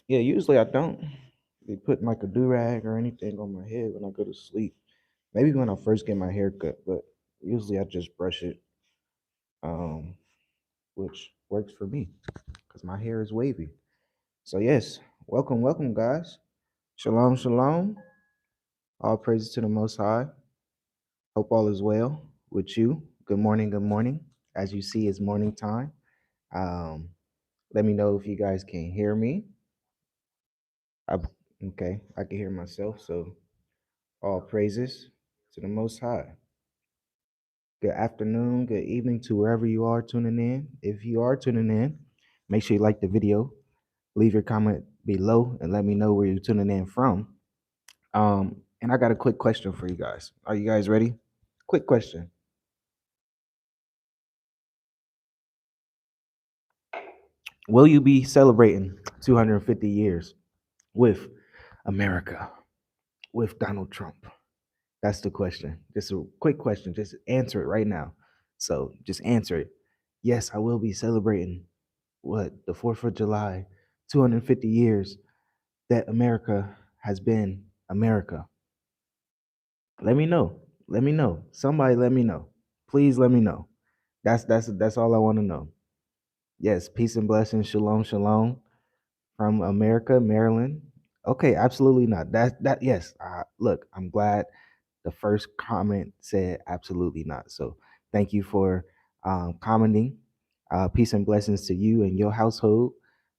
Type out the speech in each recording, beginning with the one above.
Yeah, usually I don't. They put like a do rag or anything on my head when I go to sleep. Maybe when I first get my hair cut, but usually I just brush it, um, which works for me because my hair is wavy. So yes, welcome, welcome, guys. Shalom, shalom. All praises to the Most High. Hope all is well with you. Good morning, good morning. As you see, it's morning time. Um, Let me know if you guys can hear me. I, okay, I can hear myself. So all praises to the Most High. Good afternoon, good evening to wherever you are tuning in. If you are tuning in, make sure you like the video, leave your comment below, and let me know where you're tuning in from. And I got a quick question for you guys. Are you guys ready? Quick question. Will you be celebrating 250 years with America, with Donald Trump? That's the question. Just a quick question. Just answer it right now. So just answer it. Yes, I will be celebrating the 4th of July, 250 years that America has been America. Let me know. Let me know. Somebody let me know. Please let me know. That's all I want to know. Yes, peace and blessings. Shalom, shalom from America, Maryland. Okay, absolutely not. That yes. Look, I'm glad the first comment said absolutely not. So thank you for commenting. Peace and blessings to you and your household.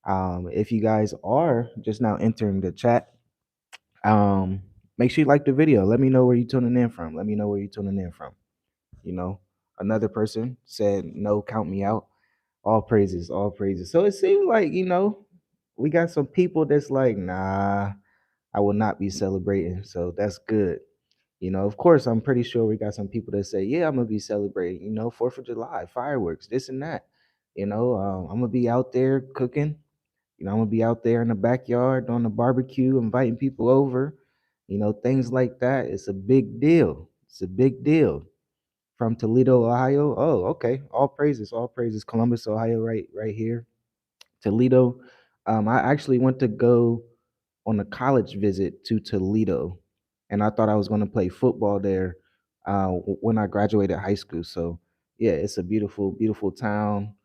If you guys are just now entering the chat, um, make sure you like the video. Let me know where you're tuning in from. Let me know where you're tuning in from. You know, another person said, no, count me out. All praises, all praises. So it seems like, we got some people that's like, nah, I will not be celebrating. So that's good. Of course, I'm pretty sure we got some people that say, yeah, I'm gonna be celebrating, 4th of July, fireworks, this and that. I'm gonna be out there cooking. I'm gonna be out there in the backyard doing the barbecue, inviting people over. Things like that. It's a big deal. It's a big deal. From Toledo, Ohio. Oh, okay. All praises, all praises. Columbus, Ohio, right here. Toledo. I actually went to go on a college visit to Toledo, and I thought I was going to play football there when I graduated high school. So yeah, it's a beautiful, beautiful town.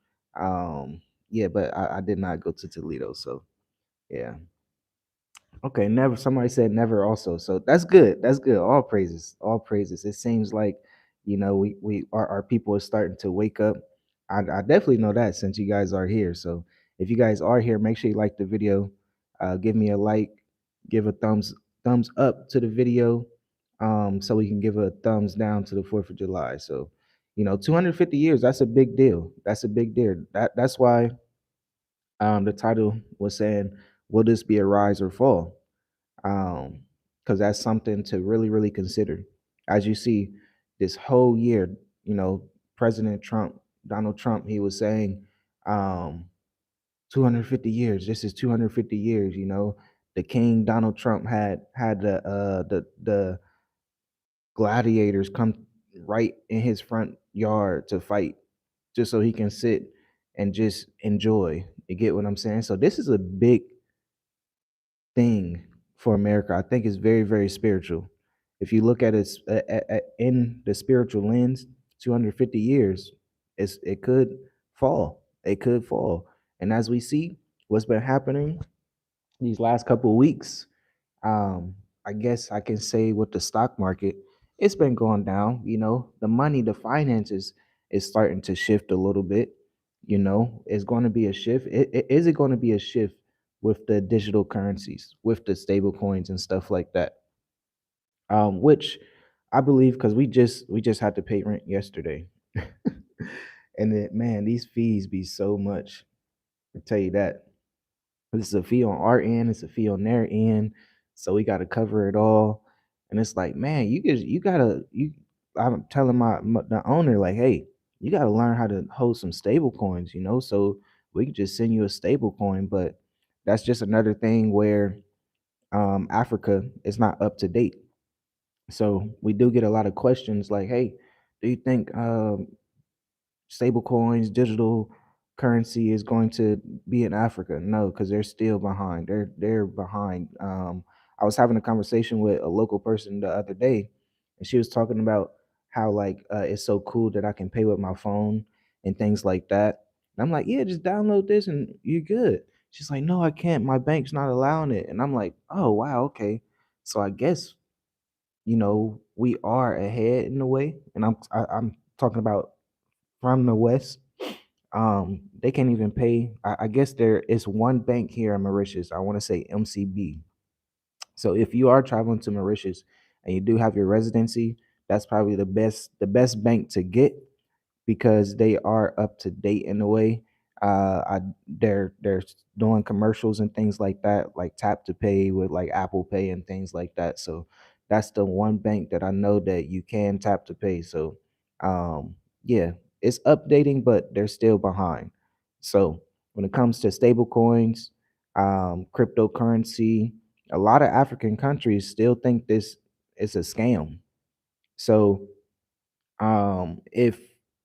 Yeah, but I did not go to Toledo. So yeah. Okay, never. Somebody said never also. So that's good. That's good. All praises. All praises. It seems like, we our people are starting to wake up. I definitely know that since you guys are here. So if you guys are here, make sure you like the video. Give me a like, give a thumbs up to the video. So we can give a thumbs down to the 4th of July. So, 250 years, that's a big deal. That's a big deal. That's why the title was saying, will this be a rise or fall? Because that's something to really, really consider. As you see, this whole year, you know, President Trump, Donald Trump, he was saying, um, 250 years. This is 250 years. The King Donald Trump had the gladiators come right in his front yard to fight, just so he can sit and just enjoy. You get what I'm saying? So this is a big thing for America. I think it's very, very spiritual. If you look at it in the spiritual lens, 250 years, it could fall. It could fall. And as we see what's been happening these last couple of weeks, um, I guess I can say with the stock market, it's been going down. The money, the finances is starting to shift a little bit. It's going to be a shift. Is it going to be a shift with the digital currencies, with the stable coins and stuff like that? Which I believe because we just had to pay rent yesterday, and man, these fees be so much. I tell you that. It's a fee on our end, it's a fee on their end, so we got to cover it all. And it's like, man, you gotta you. I'm telling the owner like, hey, you got to learn how to hold some stable coins, so we can just send you a stable coin. But that's just another thing where Africa is not up to date. So we do get a lot of questions like, hey, do you think stable coins, digital currency is going to be in Africa. No, because they're still behind. They're behind. I was having a conversation with a local person the other day, and she was talking about how like it's so cool that I can pay with my phone and things like that. And I'm like, yeah, just download this and you're good. She's like, no, I can't. My bank's not allowing it. And I'm like, oh wow, okay. So I guess we are ahead in a way, and I'm talking about from the West. They can't even pay. I guess there is one bank here in Mauritius. I want to say MCB. So if you are traveling to Mauritius and you do have your residency, that's probably the best bank to get because they are up to date in a way. They're doing commercials and things like that, like tap to pay with like Apple Pay and things like that. So that's the one bank that I know that you can tap to pay. So yeah, it's updating, but they're still behind. So when it comes to stable coins, cryptocurrency, a lot of African countries still think this is a scam. So if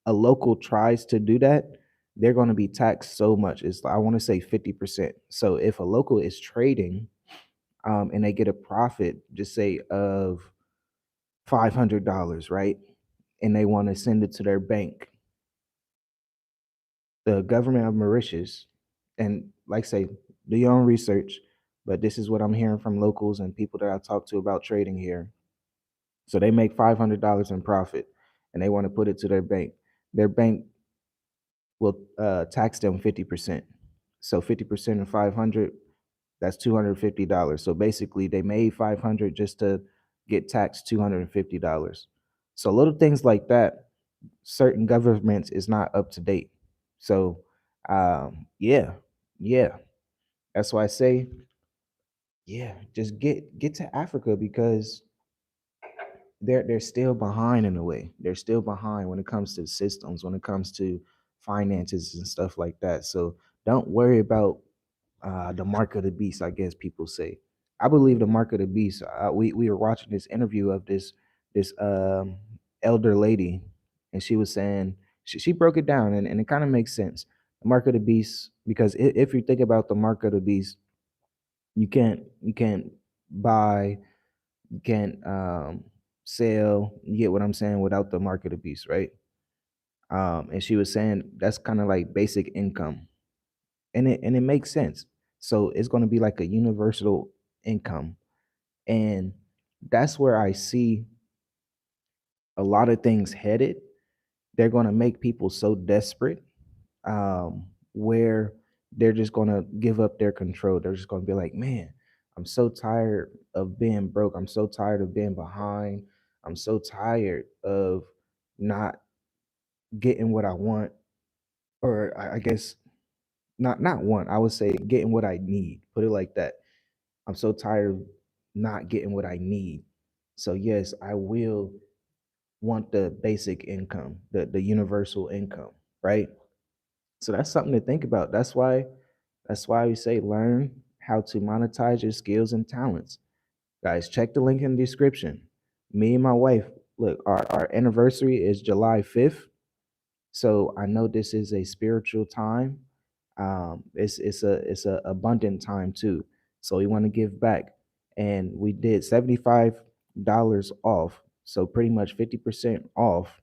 a local tries to do that, they're going to be taxed so much. It's I want to say 50%. So if a local is trading and they get a profit, just say of $500, right? And they want to send it to their bank, the government of Mauritius, and like say, do your own research, but this is what I'm hearing from locals and people that I talk to about trading here. So they make $500 in profit and they want to put it to their bank. Their bank will tax them 50%. So 50% of 500, that's $250. So basically, they made 500 just to get taxed $250. So little things like that, certain governments is not up to date. So yeah, yeah, that's why I say, yeah, just get to Africa because they're still behind in a way. They're still behind when it comes to systems, when it comes to finances and stuff like that. So don't worry about the mark of the beast. I guess people say. I believe the mark of the beast. We were watching this interview of this elder lady, and she was saying she broke it down, and it kind of makes sense. The mark of the beast, because if you think about the mark of the beast, you can't buy, you can't sell. You get what I'm saying without the mark of the beast, right? And she was saying that's kind of like basic income, and it makes sense. So it's going to be like a universal income, and that's where I see a lot of things headed. They're going to make people so desperate, where they're just going to give up their control. They're just going to be like, man, I'm so tired of being broke. I'm so tired of being behind. I'm so tired of not getting what I want, or I guess not want. I would say getting what I need. Put it like that. I'm so tired of not getting what I need. So yes, I will want the basic income, the universal income, right? So that's something to think about. That's why we say learn how to monetize your skills and talents. Guys, check the link in the description. Me and my wife, look, our anniversary is July 5th. So I know this is a spiritual time. It's a abundant time too. So we want to give back, and we did $75 off. So pretty much 50% off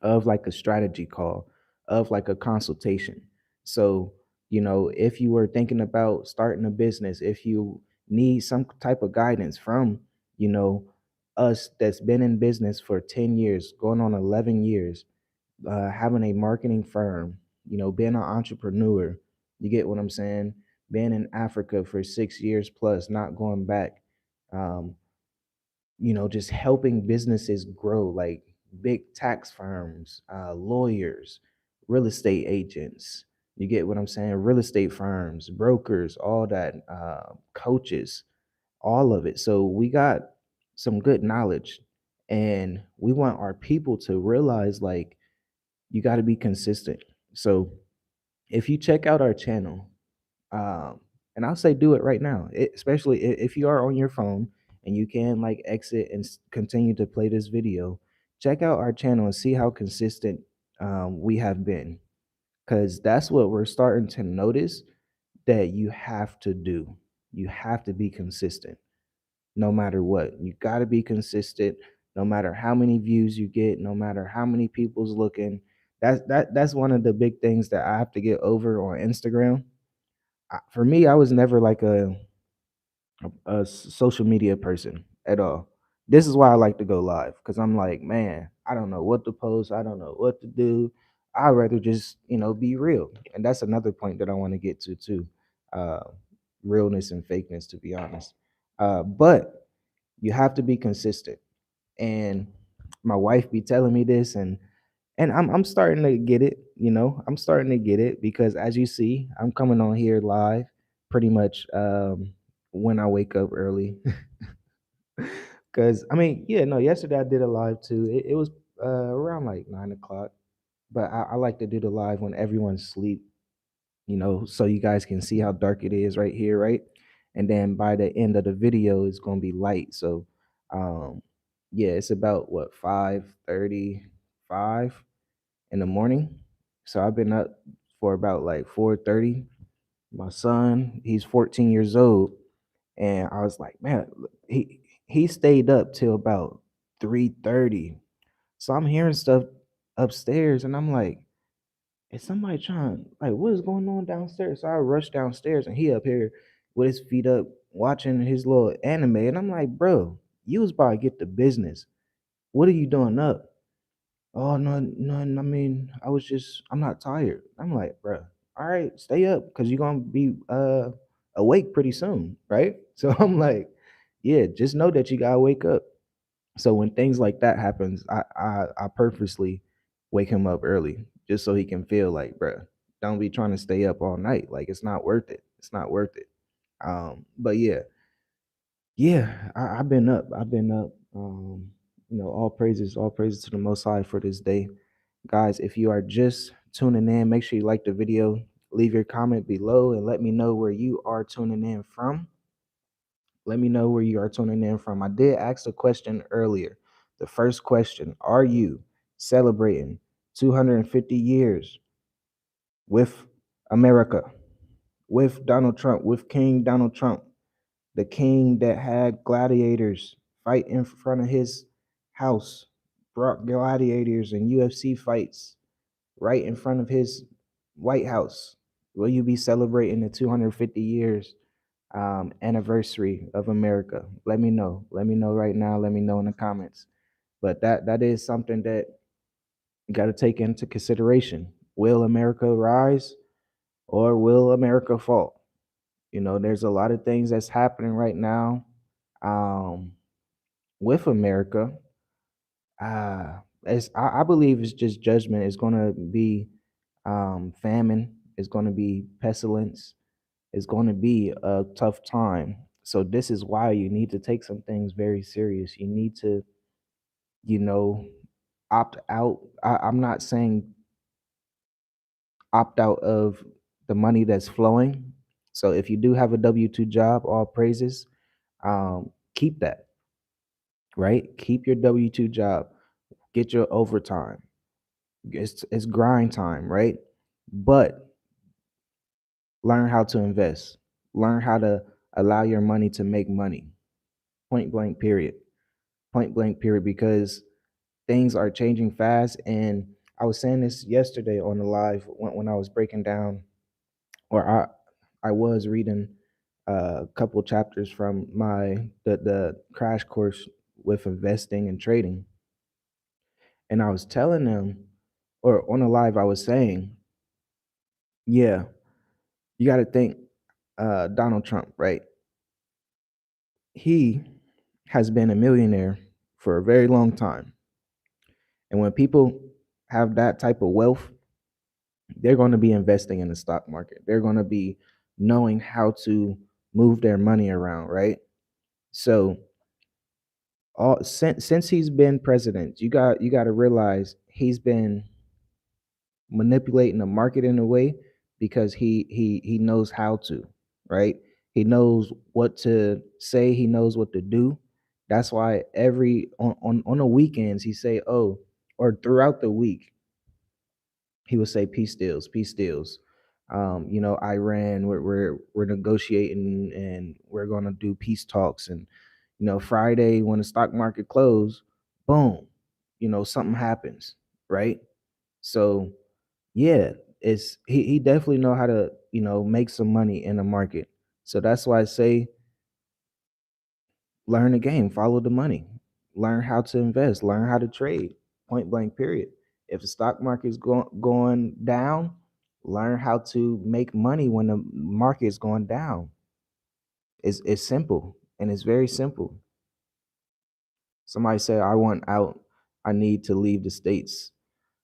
of like a strategy call, of like a consultation. So if you were thinking about starting a business, if you need some type of guidance from you know us that's been in business for 10 years, going on 11 years, having a marketing firm, being an entrepreneur. You get what I'm saying? Being in Africa for 6 years plus, not going back. Um, just helping businesses grow, like big tax firms, lawyers, real estate agents. You get what I'm saying? Real estate firms, brokers, all that, coaches, all of it. So we got some good knowledge, and we want our people to realize like you got to be consistent. So if you check out our channel, and I'll say do it right now, especially if you are on your phone and you can like exit and continue to play this video. Check out our channel and see how consistent we have been. because that's what we're starting to notice that you have to do. You have to be consistent no matter what. You got to be consistent no matter how many views you get, no matter how many people's looking. That's one of the big things that I have to get over on Instagram. For me, I was never like a social media person at all. This is why I like to go live because I'm like, man, I don't know what to post, I don't know what to do. I'd rather just be real, and that's another point that I want to get to too. Uh, Realness and fakeness, to be honest. But you have to be consistent, and my wife be telling me this, and I'm starting to get it. I'm starting to get it because as you see, I'm coming on here live pretty much when I wake up early. Because I mean, yeah, no, yesterday I did a live too. It was around like 9 o'clock, but I like to do the live when everyone's asleep, so you guys can see how dark it is right here, right? And then by the end of the video, it's gonna be light. So, um, yeah, it's about what 5:35 in the morning. So I've been up for about like 4:30. My son, he's 14 years old, and I was like, man, he stayed up till about 3:30. So I'm hearing stuff upstairs, and I'm like, is somebody trying like what is going on downstairs? So I rushed downstairs, and he up here with his feet up watching his little anime, and I'm like, bro, you was about to get the business. What are you doing up? Oh no, no, I mean, I'm not tired. I'm like, bro, all right, stay up because you're gonna be awake pretty soon, right? So I'm like, yeah, just know that you gotta wake up. So when things like that happens, I purposely wake him up early just so he can feel like, bro, don't be trying to stay up all night. Like it's not worth it. It's not worth it. But yeah, yeah, I've been up. I've been up. All praises to the Most High for this day. Guys, if you are just tuning in, make sure you like the video, leave your comment below, and let me know where you are tuning in from. Let me know where you are tuning in from. I did ask a question earlier. The first question: are you celebrating 250 years with America, with Donald Trump, with King Donald Trump, the king that had gladiators fight in front of his house, brought gladiators and UFC fights right in front of his White House? Will you be celebrating the 250 years anniversary of America? Let me know. Let me know right now. Let me know in the comments. But that is something that you got to take into consideration. Will America rise or will America fall? There's a lot of things that's happening right now um, with America. I believe it's just judgment. It's going to be famine. It's going to be pestilence. It's going to be a tough time. So this is why you need to take some things very serious. You need to, you know, opt out. I'm not saying opt out of the money that's flowing. So if you do have a W-2 job, all praises, keep that, right? Keep your W-2 job. Get your overtime. It's grind time, right? But learn how to invest. Learn how to allow your money to make money. Point blank, period. Point blank, period. Because things are changing fast. And I was saying this yesterday on the live when I was breaking down, or I was reading a couple chapters from the crash course with investing and trading. And I was telling them, or on the live, I was saying, yeah, you got to think Donald Trump, right? He has been a millionaire for a very long time. And when people have that type of wealth, they're going to be investing in the stock market. They're going to be knowing how to move their money around, right? So all since he's been president, you got to realize he's been manipulating the market in a way because he knows how to, right? He knows what to say, he knows what to do. That's why every on the weekends he say, oh, or throughout the week, he would say peace deals, peace deals. Iran, we're negotiating and we're gonna do peace talks. And Friday when the stock market closed, boom, something happens, right? So yeah, it's he definitely know how to make some money in the market. So that's why I say learn the game, follow the money, learn how to invest, learn how to trade. Point blank. Period. If the stock market is going down, learn how to make money when the market is going down. It's simple and it's very simple. Somebody say I want out. I need to leave the states.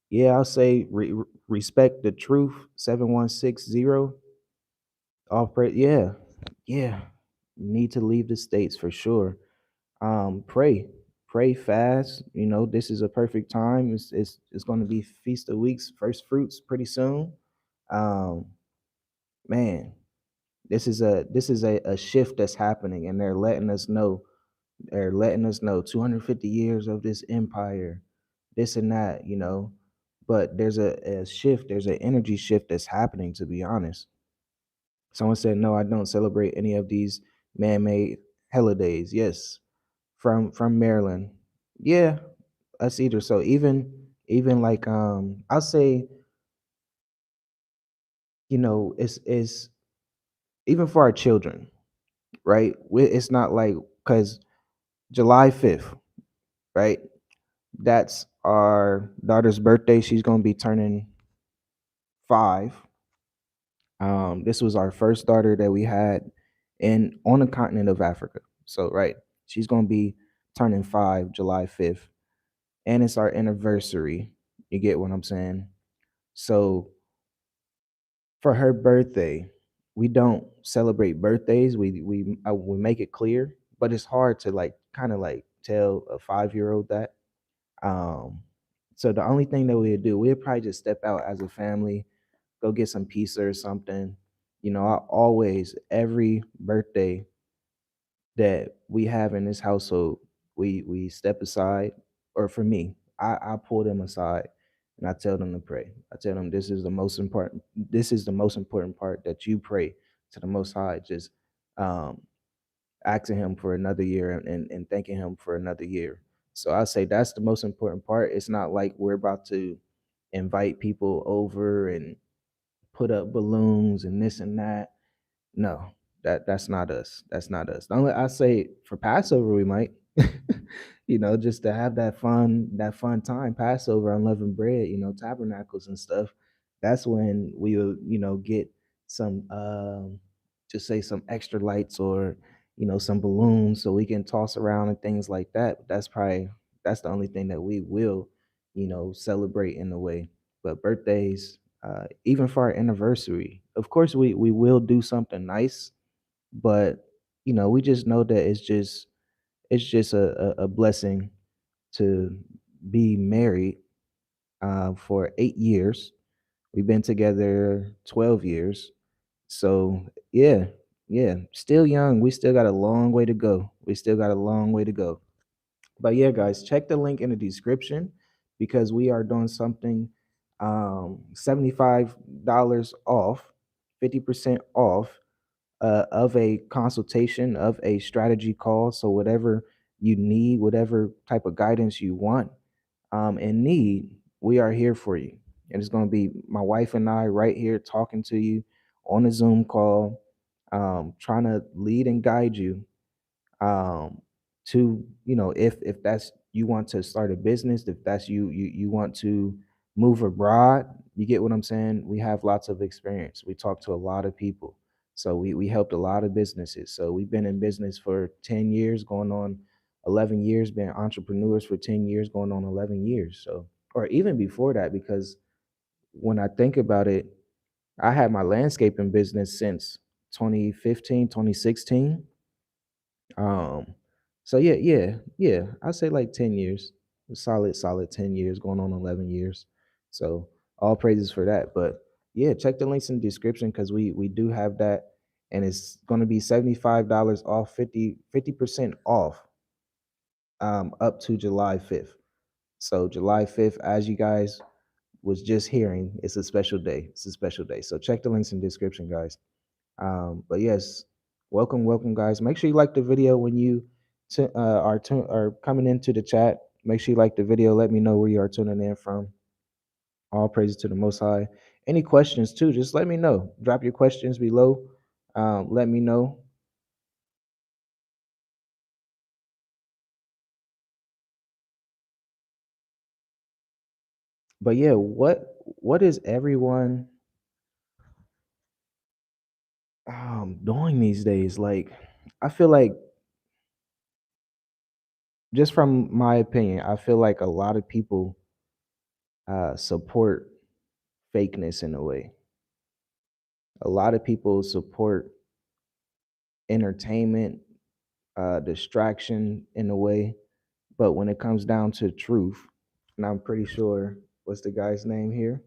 Yeah, I'll say respect the truth. 7160. All pray. Yeah, yeah. Need to leave the states for sure. Pray fast. This is a perfect time. It's going to be feast of weeks, first fruits pretty soon. Um, man, this is a shift that's happening, and they're letting us know. They're letting us know 250 years of this empire, this and that. But there's a shift. There's an energy shift that's happening. To be honest, someone said no. I don't celebrate any of these man-made holidays. Yes, from Maryland. Yeah, us either. So even like I'll say, it's even for our children, right? It's not like because July 5th, right? That's our daughter's birthday. She's gonna be turning 5. This was our first daughter that we had in on the continent of Africa. So right, she's gonna be turning 5 July 5th, and it's our anniversary. You get what I'm saying? So for her birthday, we don't celebrate birthdays. We make it clear, but it's hard to like kind of like tell a 5-year-old that. Um, so the only thing that we'd do, we'd probably just step out as a family, go get some pizza or something. I always every birthday that we have in this household, we step aside, or for me, I pull them aside and I tell them to pray. I tell them this is the most important part, that you pray to the Most High, just um, asking Him for another year, and thanking Him for another year. So I say that's the most important part. It's not like we're about to invite people over and put up balloons and this and that. No, that's not us. That's not us. The only I say for Passover we might, just to have that fun time. Passover, unleavened bread, tabernacles and stuff. That's when we will, get some, just say some extra lights, or some balloons so we can toss around and things like that. That's the only thing that we will, celebrate in a way. But birthdays, even for our anniversary, of course we will do something nice, but we just know that it's just a blessing to be married for 8 years. We've been together 12 years. So yeah, yeah, still young. We still got a long way to go. We still got a long way to go. But yeah, guys, check the link in the description because we are doing something, $75 off, 50% off, of a consultation, of a strategy call. So whatever you need, whatever type of guidance you want and need, we are here for you. And it's going to be my wife and I right here talking to you on a Zoom call, trying to lead and guide you, um, to if that's you want to start a business, if that's you want to move abroad. You get what I'm saying? We have lots of experience. We talk to a lot of people, so we helped a lot of businesses. So we've been in business for 10 years, going on 11 years, been entrepreneurs for 10 years, going on 11 years. So, or even before that, because when I think about it, I had my landscaping business since 2015, 2016. um, so yeah, yeah, yeah. I say like 10 years. A solid 10 years, going on 11 years. So all praises for that. But yeah, check the links in the description because we do have that. And it's gonna be $75 off, 50% off, up to July 5th. So July 5th, as you guys was just hearing, it's a special day. It's a special day. So check the links in the description, guys. But yes, welcome, welcome, guys. Make sure you like the video when you are coming into the chat. Make sure you like the video. Let me know where you are tuning in from. All praises to the Most High. Any questions too? Just let me know. Drop your questions below. Let me know. But yeah, what is everyone doing these days? Like, I feel like, just from my opinion, I feel like a lot of people support fakeness in a way. A lot of people support entertainment, distraction in a way. But when it comes down to truth, and I'm pretty sure, what's the guy's name here?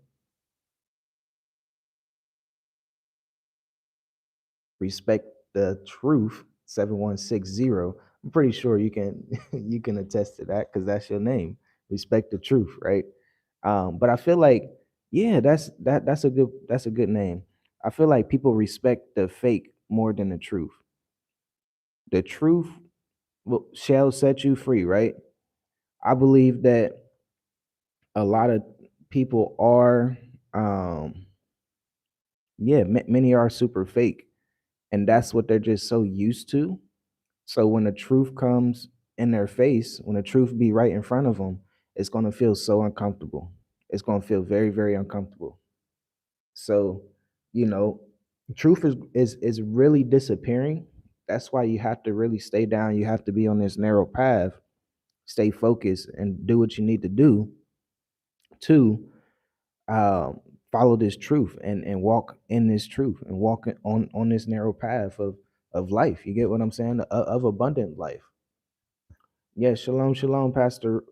Respect the truth 7160. I'm pretty sure you can you can attest to that because that's your name. Respect the truth, right? But I feel like, yeah, that's a good name. I feel like people respect the fake more than the truth. The truth shall set you free, right? I believe that a lot of people are, yeah, many are super fake, and that's what they're just so used to. So when the truth comes in their face, when the truth be right in front of them, it's going to feel so uncomfortable. It's going to feel very, very uncomfortable. So, you know, truth is really disappearing. That's why you have to really stay down. You have to be on this narrow path, stay focused, and do what you need to do to um, follow this truth and walk in this truth and walk on this narrow path of life. You get what I'm saying? Of abundant life. Yes, shalom, shalom, Pastor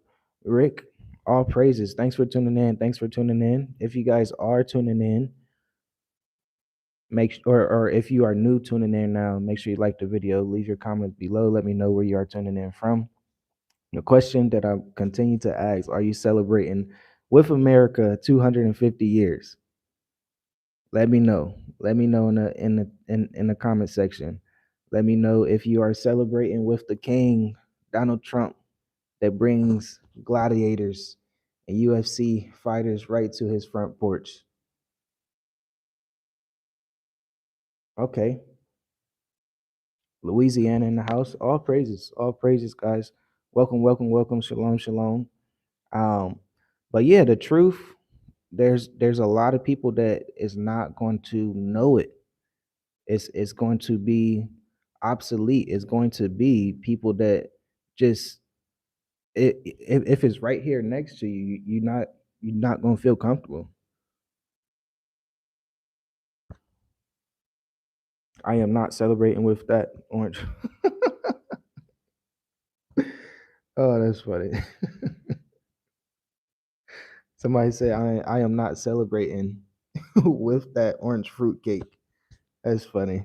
Rick. All praises. Thanks for tuning in. Thanks for tuning in. If you guys are tuning in, or if you are new tuning in now, make sure you like the video. Leave your comments below. Let me know where you are tuning in from. The question that I continue to ask: are you celebrating with America 250 years? Let me know. Let me know in the comment section. Let me know if you are celebrating with the King, Donald Trump, that brings gladiators and UFC fighters right to his front porch. Okay. Louisiana in the house. All praises, guys. Welcome, welcome, welcome. Shalom, shalom. Um, but yeah, the truth, there's a lot of people that is not going to know it. It's going to be obsolete. It's going to be people that just, if it's right here next to you, you're not gonna feel comfortable. I am not celebrating with that orange. Oh, that's funny. Somebody say I am not celebrating with that orange fruit cake. That's funny.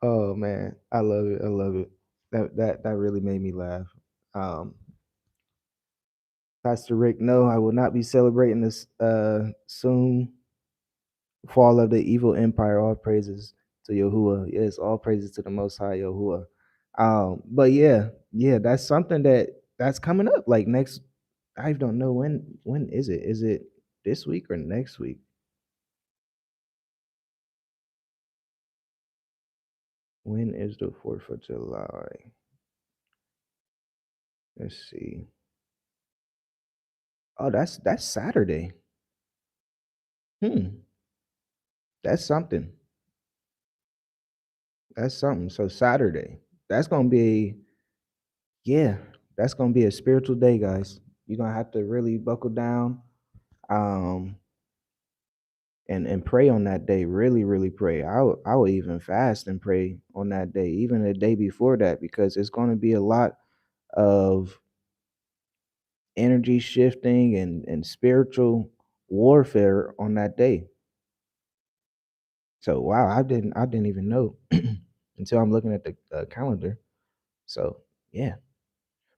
Oh man, I love it. I love it. That really made me laugh. Um, Pastor Rick, no, I will not be celebrating this soon fall of the evil empire. All praises to Yahuwah. Yes, all praises to the Most High Yahuwah. But yeah, yeah, that's something that's coming up. Like next, I don't know when. When is it? Is it this week or next week? When is the 4th of July? Let's see. Oh, that's Saturday. Hmm, that's something. That's something. So Saturday. That's gonna be, yeah. That's gonna be a spiritual day, guys. You're gonna have to really buckle down. Um, and pray on that day. Really, really pray. I will even fast and pray on that day, even the day before that, because it's going to be a lot of energy shifting and spiritual warfare on that day. So wow, I didn't even know until I'm looking at the calendar. So yeah,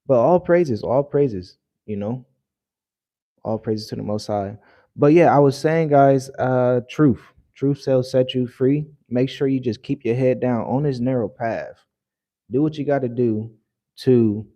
but all praises, you know. All praises to the Most High. But yeah, I was saying, guys, truth shall set you free. Make sure you just keep your head down on this narrow path. Do what you got to do to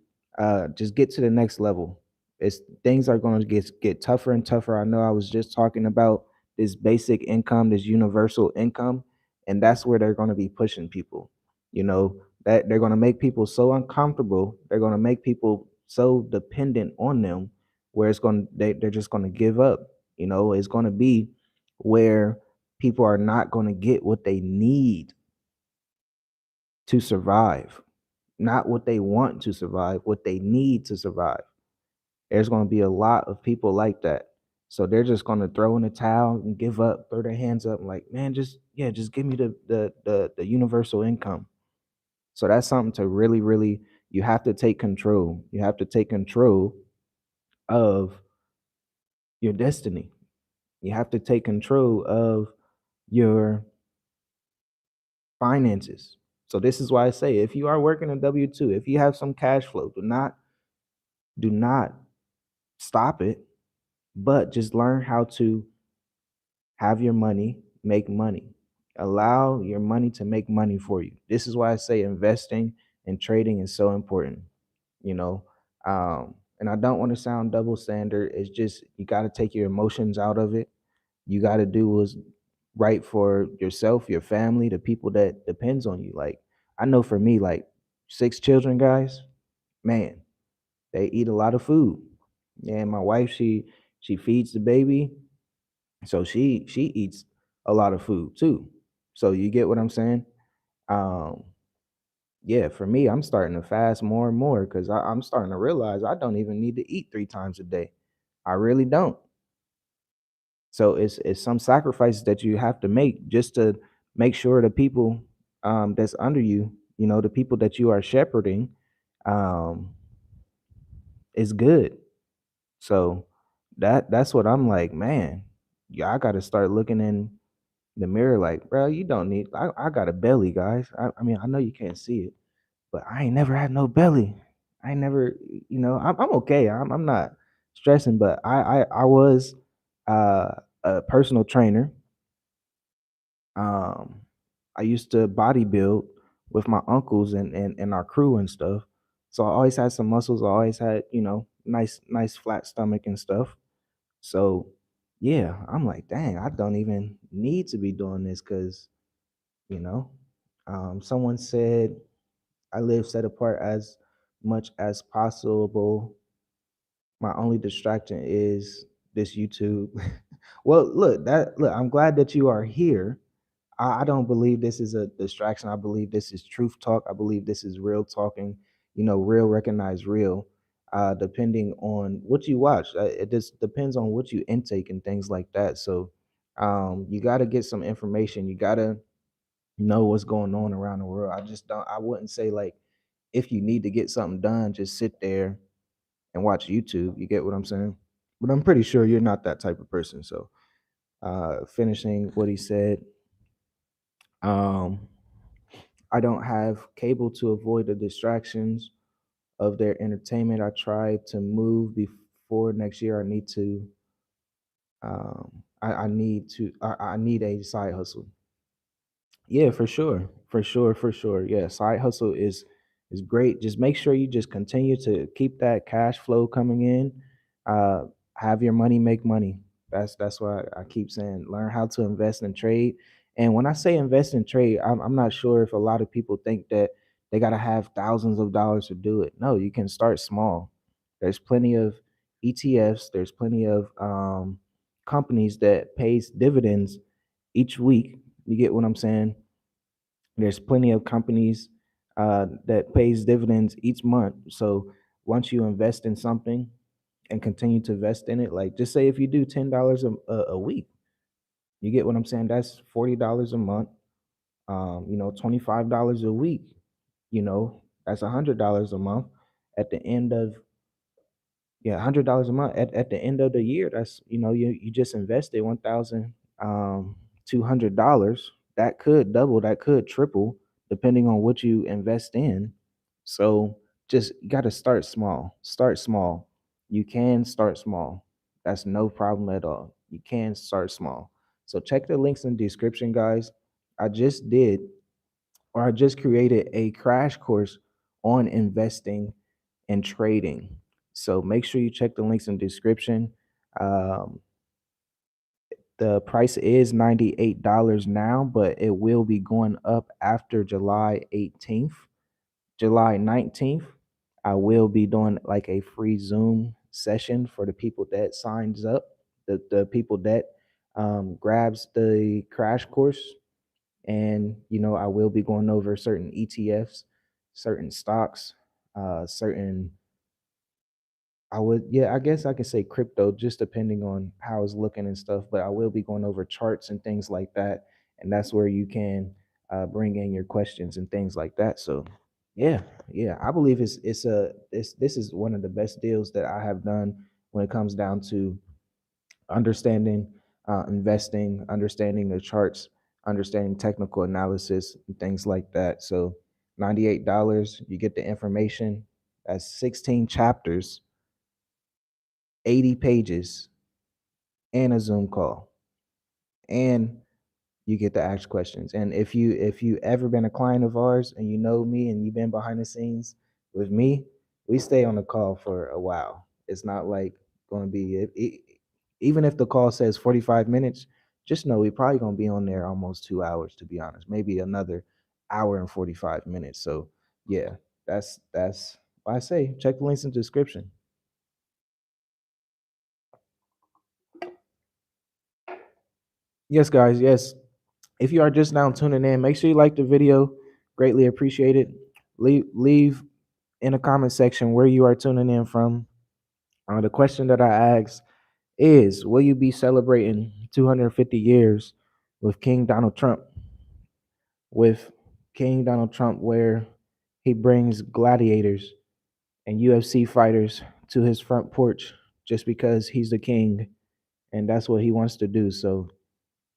just get to the next level. It's things are going to get tougher and tougher. I know I was just talking about this basic income, this universal income, and that's where they're going to be pushing people. You know that they're going to make people so uncomfortable. They're going to make people so dependent on them, where they're just going to give up. You know, it's going to be where people are not going to get what they need to survive, not what they want to survive, what they need to survive. There's going to be a lot of people like that. So they're just going to throw in the towel and give up, throw their hands up, and like, man, just give me the universal income. So that's something to really, really, you have to take control. You have to take control of your destiny. You have to take control of your finances. So this is why I say, if you are working a W-2, if you have some cash flow, do not stop it, but just learn how to have your money make money. Allow your money to make money for you. This is why I say investing and trading is so important. You know, and I don't want to sound double standard. It's just you got to take your emotions out of it. You got to do what's right for yourself, your family, the people that depends on you. Like I know for me, like 6 children, guys, man, they eat a lot of food. Yeah, and my wife, she feeds the baby, so she eats a lot of food too. So you get what I'm saying? Um, yeah, for me, I'm starting to fast more and more because I'm starting to realize I don't even need to eat 3 times a day. I really don't. So it's some sacrifices that you have to make just to make sure the people that's under you, you know, the people that you are shepherding, um, is good. So that's what I'm like, man. Yeah, I got to start looking in the mirror like, bro, you don't need. I got a belly, guys. I mean, I know you can't see it, but I ain't never had no belly. I ain't never, I'm okay. I'm not stressing, but I was uh, a personal trainer. Um, I used to bodybuild with my uncles and our crew and stuff. So I always had some muscles. I always had, nice flat stomach and stuff. So yeah, I'm like, dang, I don't even need to be doing this because, you know, someone said I live set apart as much as possible. My only distraction is this YouTube. Well, look, I'm glad that you are here. I don't believe this is a distraction. I believe this is truth talk. I believe this is real talking, real recognize real. Depending on what you watch, it just depends on what you intake and things like that. So, you got to get some information. You got to know what's going on around the world. I just don't. I wouldn't say like if you need to get something done, just sit there and watch YouTube. You get what I'm saying? But I'm pretty sure you're not that type of person. So, finishing what he said. Um, I don't have cable to avoid the distractions of their entertainment. I try to move before next year. I need a side hustle. Yeah, for sure. For sure, for sure. Yeah, side hustle is great. Just make sure you just continue to keep that cash flow coming in. Uh have your money make money. That's why I keep saying learn how to invest and trade. And when I say invest and trade, I'm not sure if a lot of people think that they got to have thousands of dollars to do it. No, you can start small. There's plenty of ETFs, there's plenty of companies that pays dividends each week. You get what I'm saying? There's plenty of companies that pays dividends each month. So once you invest in something and continue to invest in it, like just say if you do $10 a week, you get what I'm saying? That's $40 a month. $25 a week. That's $100 a month. At the end of Yeah, $100 a month at the end of the year. That's you just invested $1,200. That could double, that could triple, depending on what you invest in. So just got to start small. Start small. You can start small. That's no problem at all. You can start small. So check the links in the description, guys. I just did, or I just created a crash course on investing and trading. So make sure you check the links in the description. Um, the price is $98 now, but it will be going up after July 18th. July 19th, I will be doing like a free Zoom session for the people that signs up, the people that grabs the crash course. And, I will be going over certain ETFs, certain stocks, certain, yeah, I guess I could say crypto, just depending on how it's looking and stuff. But I will be going over charts and things like that, and that's where you can bring in your questions and things like that. So, yeah, yeah, I believe this is one of the best deals that I have done when it comes down to understanding investing, understanding the charts, understanding technical analysis, and things like that. So, $98, you get the information. That's 16 chapters, 80 pages, and a Zoom call. And you get to ask questions. And if you ever been a client of ours and you know me and you've been behind the scenes with me, we stay on the call for a while. It's not like going to be even if the call says 45 minutes, just know we probably going to be on there almost 2 hours, to be honest. Maybe another hour and 45 minutes. So, yeah, that's why I say check the links in the description. Yes, guys. Yes. If you are just now tuning in, make sure you like the video. Greatly appreciate it. Leave in the comment section where you are tuning in from. The question that I asked is, will you be celebrating 250 years with King Donald Trump? With King Donald Trump, where he brings gladiators and UFC fighters to his front porch just because he's the king and that's what he wants to do. So,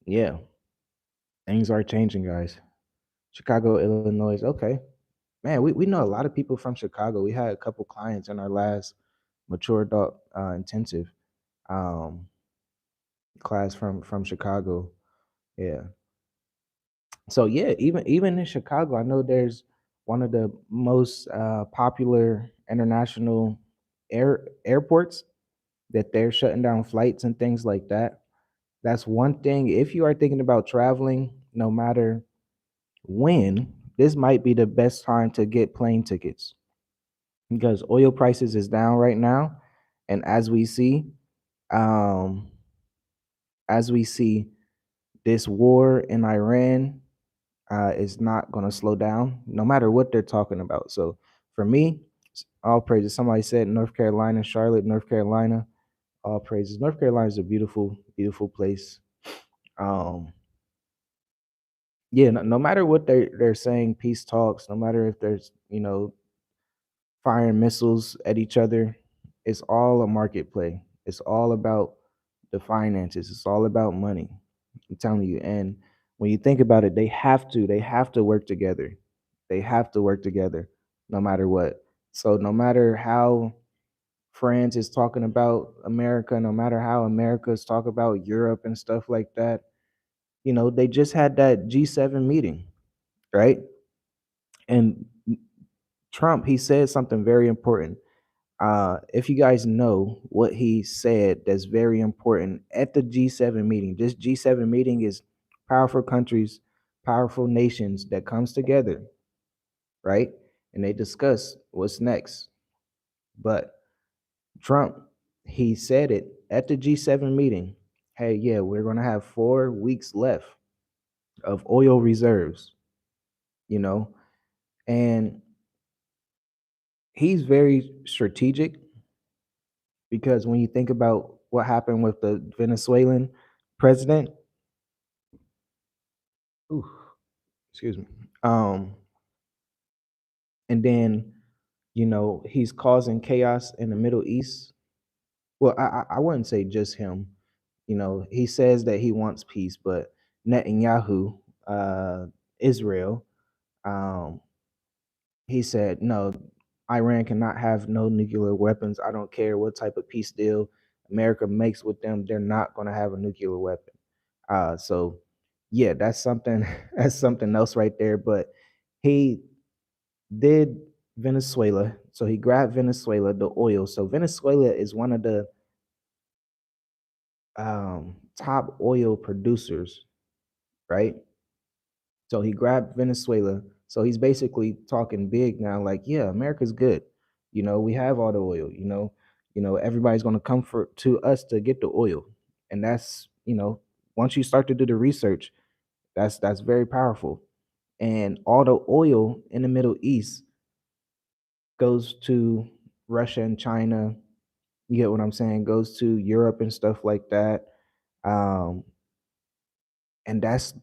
yeah, things are changing, guys. Chicago, Illinois. Okay. Man, we know a lot of people from Chicago. We had a couple clients in our last mature adult intensive um, class from Chicago. Yeah. So yeah, even in Chicago, I know there's one of the most popular international airports that they're shutting down flights and things like that. That's one thing. If you are thinking about traveling, no matter when, this might be the best time to get plane tickets because oil prices is down right now, and um, as we see, this war in Iran is not going to slow down, no matter what they're talking about. So for me, all praises. Somebody said North Carolina, Charlotte, North Carolina. All praises. North Carolina is a beautiful, beautiful place. Um, yeah, no matter what they're saying, peace talks. No matter if there's firing missiles at each other. It's all a market play. It's all about the finances. It's all about money. I'm telling you. And when you think about it, they have to work together. They have to work together no matter what. So no matter how France is talking about America, no matter how America's talk about Europe and stuff like that, they just had that G7 meeting, right? And Trump, he said something very important. If you guys know what he said, that's very important at the G7 meeting. This G7 meeting is powerful countries, powerful nations that comes together, right? And they discuss what's next. But Trump, he said it at the G7 meeting. Hey, yeah, we're gonna have 4 weeks left of oil reserves, you know, and he's very strategic because when you think about what happened with the Venezuelan president, ooh, excuse me, and then he's causing chaos in the Middle East. Well, I wouldn't say just him. He says that he wants peace, but Netanyahu, uh, Israel, um, he said no. Iran cannot have no nuclear weapons. I don't care what type of peace deal. America makes with them, they're not going to have a nuclear weapon. So yeah, that's something that's something else right there. But he did Venezuela. So he grabbed Venezuela, the oil. So Venezuela is one of the top oil producers, right? So he grabbed Venezuela. So he's basically talking big now, like, yeah, America's good. We have all the oil. Everybody's gonna come to us to get the oil, and once you start to do the research, that's very powerful. And all the oil in the Middle East goes to Russia and China. You get what I'm saying? Goes to Europe and stuff like that. Um, and that's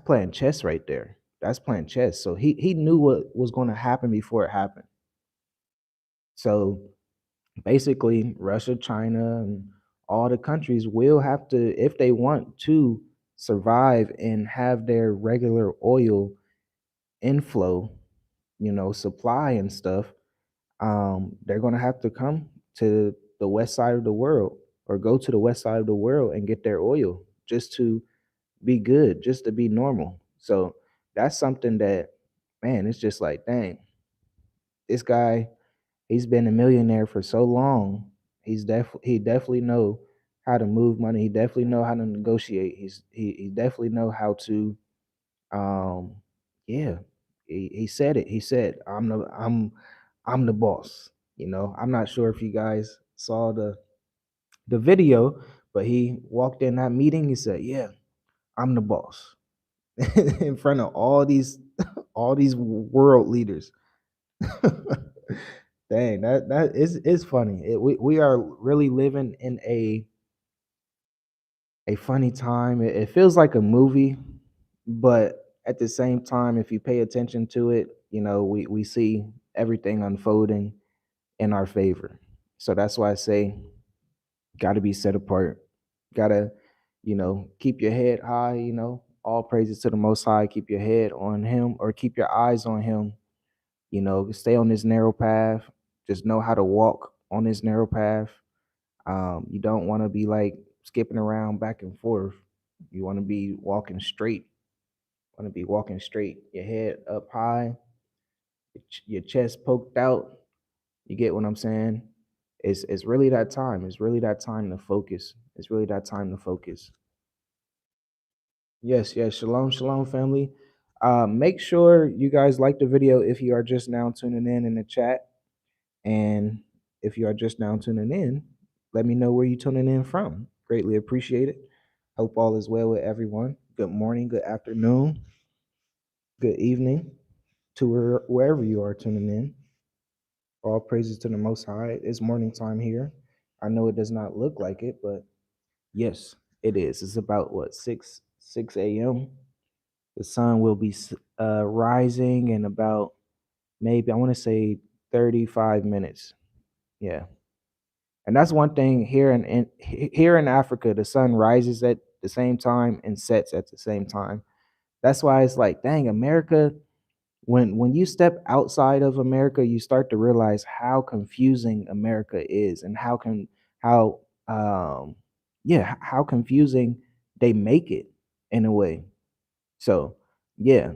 playing chess right there. That's playing chess. So he knew what was going to happen before it happened. So basically, Russia, China, and all the countries will have to, if they want to survive and have their regular oil inflow, supply and stuff, they're going to have to come to the west side of the world or go to the west side of the world and get their oil just to be good, just to be normal. So that's something that, man, it's just like, dang, this guy, he's been a millionaire for so long. He definitely know how to move money. He definitely know how to negotiate. He definitely know how to um yeah. He said it. He said, I'm the boss. I'm not sure if you guys saw the video, but he walked in that meeting, he said, yeah, I'm the boss. In front of all these world leaders. Dang, that is funny. We are really living in a funny time. It feels like a movie, but at the same time, if you pay attention to it, we see everything unfolding in our favor. So that's why I say, got to be set apart. Got to, keep your head high. All praises to the Most High. Keep your head on Him, or keep your eyes on Him. Stay on this narrow path. Just know how to walk on this narrow path. You don't want to be like skipping around back and forth. You want to be walking straight. Want to be walking straight. Your head up high, your chest poked out. You get what I'm saying? It's really that time. It's really that time to focus. It's really that time to focus. Yes, yes. Shalom, shalom, family. Make sure you guys like the video if you are just now tuning in the chat. And if you are just now tuning in, let me know where you're tuning in from. Greatly appreciate it. Hope all is well with everyone. Good morning, good afternoon, good evening to wherever you are tuning in. All praises to the Most High. It's morning time here. I know it does not look like it, but yes, it is. It's about what, 6 a.m. The sun will be rising in about, maybe I want to say, 35 minutes. Yeah. And that's one thing here here in Africa, the sun rises at the same time and sets at the same time. That's why it's like, dang, America, when you step outside of America, you start to realize how confusing America is, and how how confusing they make it in a way. So, yeah.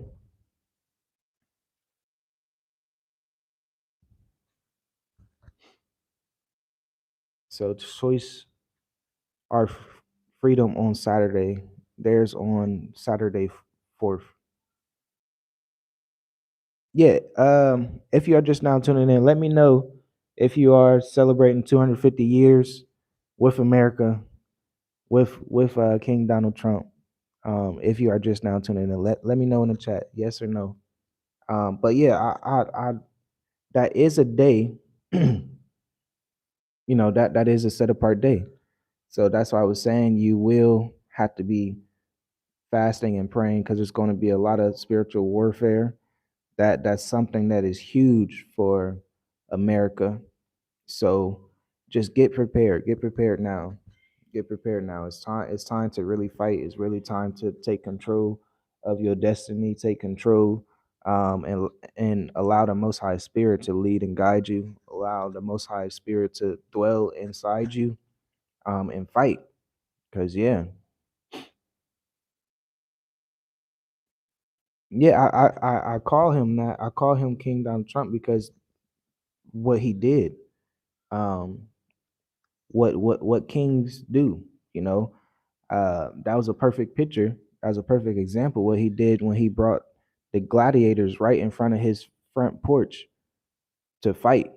So choice our freedom on Saturday. Theirs on Saturday 4th. Yeah. If you are just now tuning in, let me know if you are celebrating 250 years with America, with King Donald Trump. If you are just now tuning in, let me know in the chat, yes or no. But yeah, I that is a day, that is a set apart day. So that's why I was saying you will have to be fasting and praying, because there's going to be a lot of spiritual warfare. That's something that is huge for America. So just get prepared. Get prepared now. Get prepared now. It's time to really fight. It's really time to take control of your destiny. Take control, and allow the Most High Spirit to lead and guide you. Allow the Most High Spirit to dwell inside you. and fight. Cause I call him that. I call him King Donald Trump because what he did, um, what kings do. You know, that was a perfect picture. That was a perfect example what he did when he brought the gladiators right in front of his front porch to fight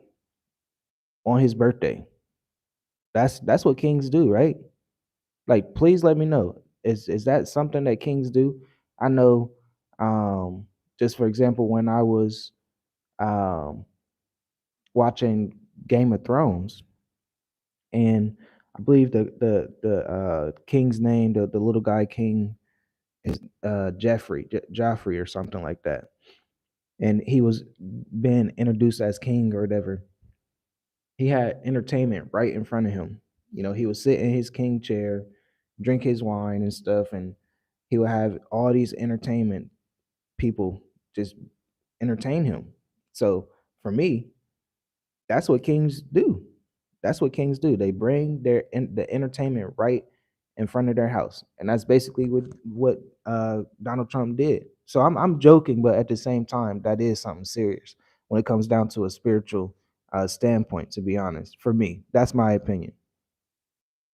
on his birthday. That's what kings do, right? Like, please let me know. Is that something that kings do? I know, um, just for example, when I was um watching Game of Thrones, and I believe the king's name, the little guy king is Joffrey or something like that, and he was being introduced as king or whatever. He had entertainment right in front of him. You know, he would sit in his king chair, drink his wine and stuff, and he would have all these entertainment people just entertain him. So for me, that's what kings do. That's what kings do. They bring the entertainment right in front of their house, and that's basically what Donald Trump did. So I'm joking, but at the same time, that is something serious when it comes down to a spiritual standpoint. To be honest, for me, that's my opinion.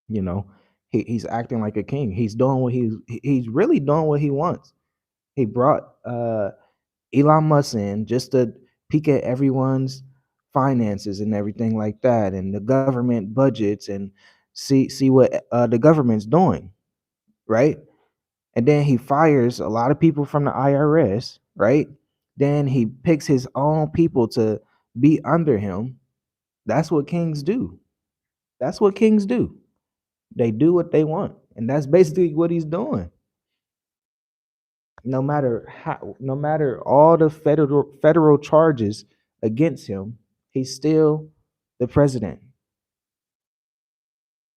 You know, he's acting like a king. He's doing what he's really doing what he wants. He brought Elon Musk in just to peek at everyone's finances and everything like that, and the government budgets, and see what the government's doing, right? And then he fires a lot of people from the IRS, right? Then he picks his own people to be under him. That's what kings do. That's what kings do. They do what they want, and that's basically what he's doing. No matter all the federal charges against him, he's still the president.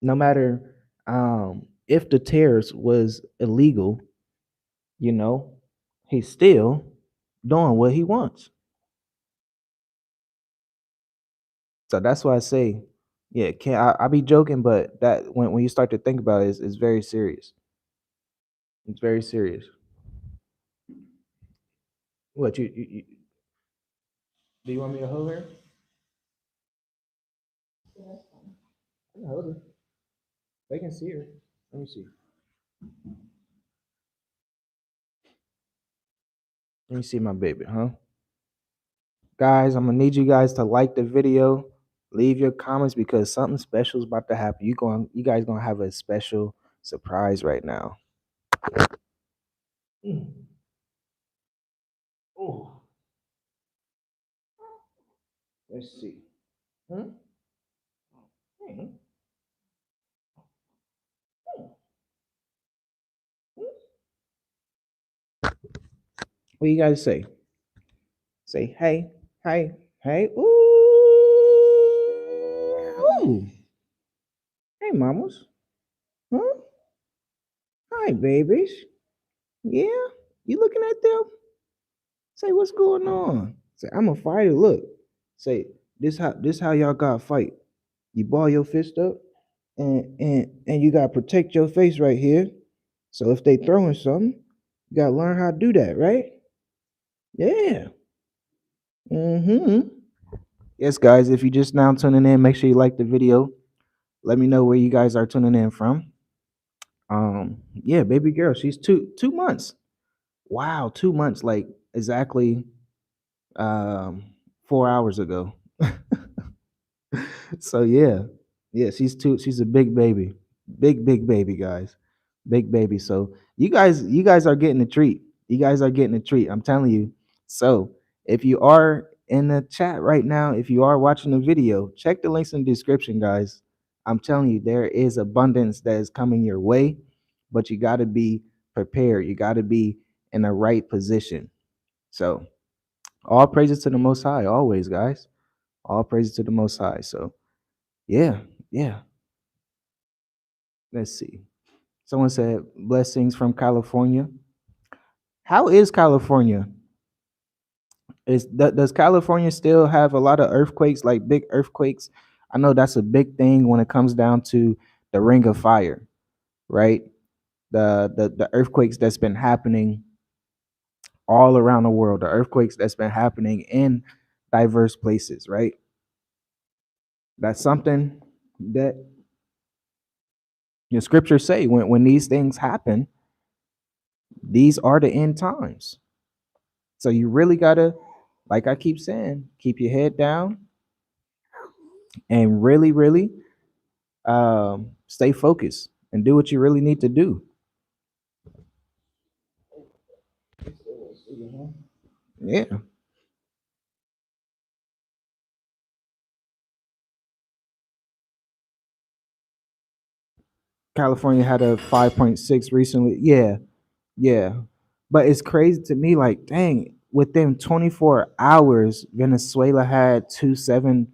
No matter if the tariffs was illegal, you know, he's still doing what he wants. So that's why I say, yeah, can I be joking, but that when you start to think about it, it's very serious. It's very serious. What you do you want me to hold her? I can hold her. They can see her. Let me see. Let me see my baby, huh? Guys, I'm gonna need you guys to like the video, leave your comments because something special is about to happen. You guys gonna have a special surprise right now. Mm. Oh, let's see. Hmm? Hmm. What you guys say? Say hey, hey, hey. Ooh. Hey, mamas. Huh? Hi, babies. Yeah. You looking at them? Say what's going on. Say I'm a fighter. Look. Say this how y'all got fight. You ball your fist up, and you gotta protect your face right here. So if they throwing something, you gotta learn how to do that, right? Yeah. Mm-hmm. Yes, guys. If you just now tuning in, make sure you like the video. Let me know where you guys are tuning in from. Yeah, baby girl, she's 2 months. Wow, 2 months, like exactly 4 hours ago. So yeah, she's a big baby, big baby, guys, big baby. So you guys are getting a treat. You guys are getting a treat. I'm telling you. So if you are in the chat right now, if you are watching the video, check the links in the description, guys. I'm telling you, there is abundance that is coming your way, but you got to be prepared. You got to be in the right position. So all praises to the Most High, always, guys. All praises to the Most High. So yeah, yeah. Let's see. Someone said blessings from California. How is California? Does California still have a lot of earthquakes, like big earthquakes? I know that's a big thing when it comes down to the ring of fire, right? The earthquakes that's been happening all around the world, the earthquakes that's been happening in diverse places, right? That's something that the scriptures say when these things happen, these are the end times. So you really gotta, like I keep saying, keep your head down and really, really stay focused and do what you really need to do. Yeah. California had a 5.6 recently. Yeah, yeah. But it's crazy to me, like, dang, within 24 hours, Venezuela had two seven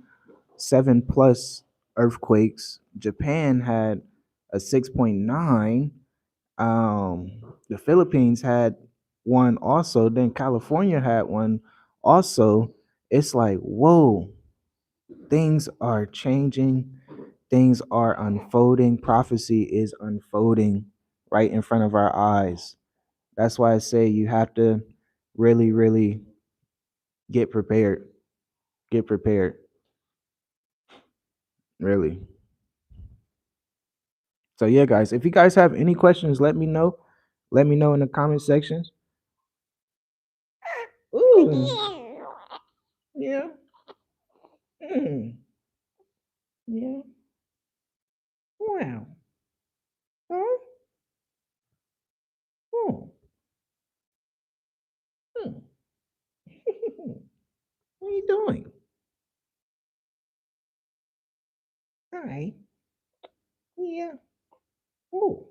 plus earthquakes. Japan had a 6.9. Um, the Philippines had one also. Then California had one also. It's like, whoa, things are changing, things are unfolding, prophecy is unfolding right in front of our eyes. That's why I say you have to really, really get prepared. Get prepared. Really. So yeah, guys, if you guys have any questions, let me know. Let me know in the comment sections. Ooh. Yeah. Mm. Yeah. Wow. Huh? Oh. Hmm. What are you doing? Hi. Yeah. Oh.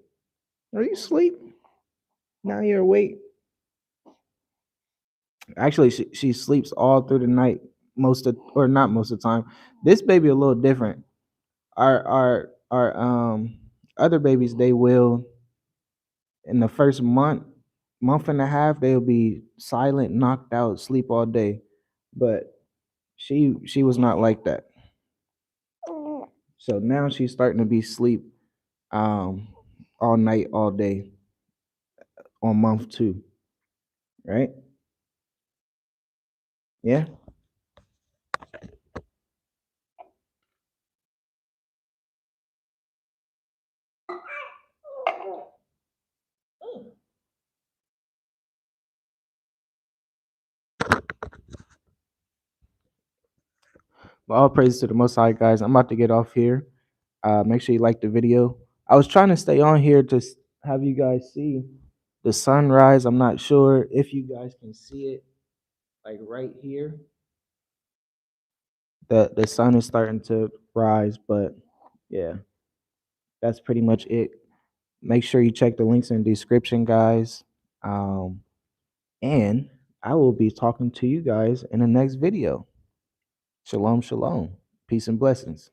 Are you asleep? Now you're awake. Actually, she sleeps all through the night, most of, or not most of the time. This baby a little different. Our other babies, they will, in the first month and a half, they'll be silent, knocked out, sleep all day. But she was not like that. So now she's starting to be sleep um all night, all day on month two, right? Yeah. Well, all praise to the Most High, guys. I'm about to get off here. Make sure you like the video. I was trying to stay on here to have you guys see the sunrise. I'm not sure if you guys can see it, like right here. The sun is starting to rise, but yeah, that's pretty much it. Make sure you check the links in the description, guys. Um, and I will be talking to you guys in the next video. Shalom, shalom. Peace and blessings.